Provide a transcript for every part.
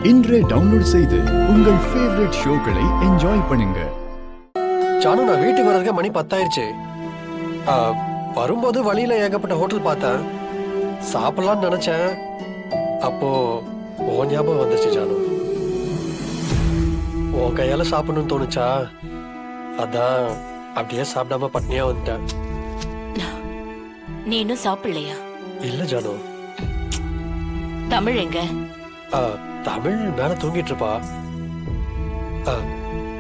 இன்றே டவுன்லோட் செய்து உங்கள் ஃபேவரட் ஷோக்களை என்ஜாய் பண்ணுங்க. ஜானு, நான் வீட்டுக்கு வர்றதுக்கு மணி 10 ஆயிடுச்சு. வரும்போது வழியில ஏகப்பட்ட ஹோட்டல் பார்த்தேன், சாப்பிடலாம்னு நினைச்சேன். அப்போ உன் ஞாபகம் வந்துச்சு ஜானு. உன் கையால சாப்பிடணும்னு தோணுச்சா, அதான் அப்படியே சாப்பிடாம பட்னியா வந்துட்டேன். நீ இன்னும் சாப்பிடலையா? இல்ல ஜானு. தமிழ் எங்க? தமிழ் மேல தூங்கிட்டு இருப்பா.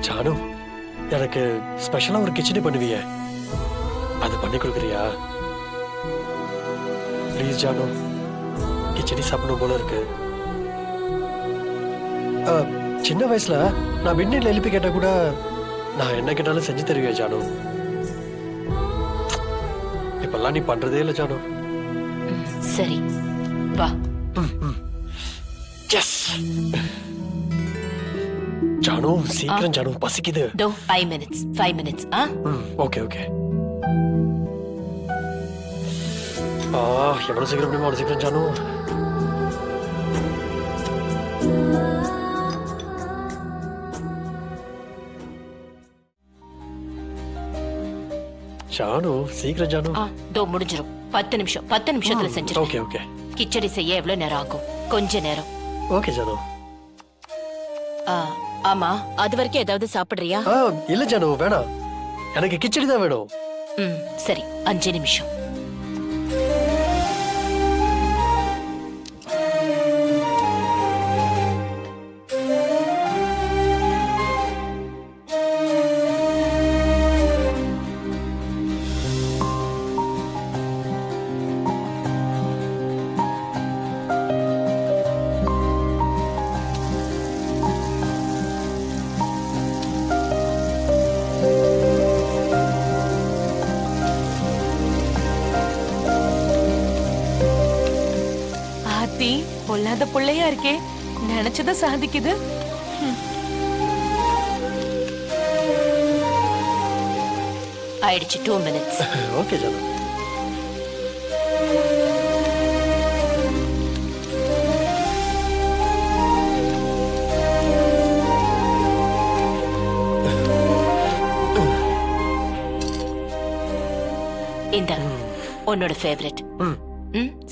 ஜானு, எனக்கு ஸ்பெஷலா ஒரு கிச்சடி பண்ணுவியே, அது பண்ணி கொடுக்குறியா? ப்ளீஸ் ஜானு, கிச்சடி சாப்பிடணும் போல இருக்கு. சின்ன வயசுல நான் மின்னல் எழுப்பி கேட்டா கூட நான் என்ன கேட்டாலும் செஞ்சு தருவியா ஜானு? இப்பெல்லாம் நீ பண்றதே இல்லை ஜானு. சரி வா. எஸ் ஜானு, சீக்கிரம் ஜானு, பசிக்குது. 5 minutes. Okay okay. எவ்வளவு சீக்கிரம் முடியுமோ அவ்வளவு சீக்கிரம் ஜானு. ஜானு, சீக்கிரம் ஜானு. முடிஞ்சிடும். 10 நிமிஷத்துல செஞ்சிடும். Okay okay. கிச்சடி செய்ய எவ்வளவு நேரம் ஆகும்? கொஞ்ச நேரம். ஓகே ஜானு. ஆமா, அது வரைக்கும் ஏதாவது சாப்பிடுறியா? இல்ல ஜானு, வேணாம். எனக்கு கிச்சடி தான் வேணும். சரி, 5 நிமிஷம். பொல்லாத பிள்ளையா இருக்கே, நினைச்சத சாதிக்குது. ஆயிடுச்சு. 2 minutes. ஓகே ஜானு. இந்த உன்னோட ஃபேவரட்.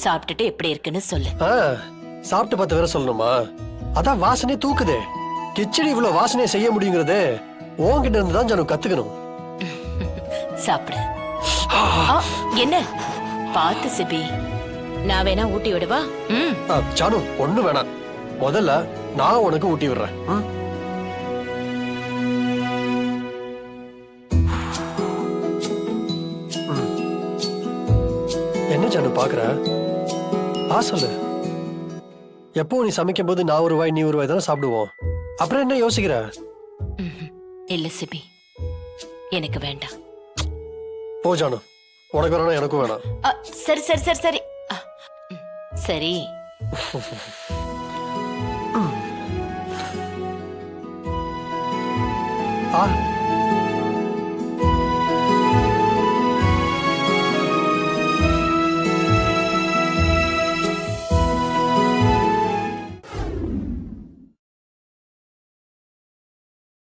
சாப்பிட்டுட்டு எப்படி இருக்குன்னு சொல்லு. சாப்பிட்டு பார்த்து வேற சொல்லணுமா? அதான் வாசனை தூக்குதே. கிச்சடி இவ்வளவு வாசனையை செய்ய முடியுங்கிறது உன்கிட்ட இருந்து தான் ஜானு கத்துக்கணும். சாப்பிடு. என்ன பார்த்து சிபி, நான் வேணா ஊட்டி விடுவா? ஜானு, ஒண்ணு வேணாம். முதல்ல நான் உனக்கு ஊட்டி விடுறேன். என்ன ஜானு பாக்குற? சொல்லு. எப்போ நீ சமைக்கும் போது நான் ஒரு வாய் நீ ஒரு வாய் தானே சாப்பிடுவோம். அப்புறம் என்ன யோசிக்கிற? இல்ல சிபி, எனக்கு வேண்டாம். போ ஜானு, உனக்கு வேணாம் எனக்கும் வேணாம். சரி சரி சரி சரி சரி. ஆ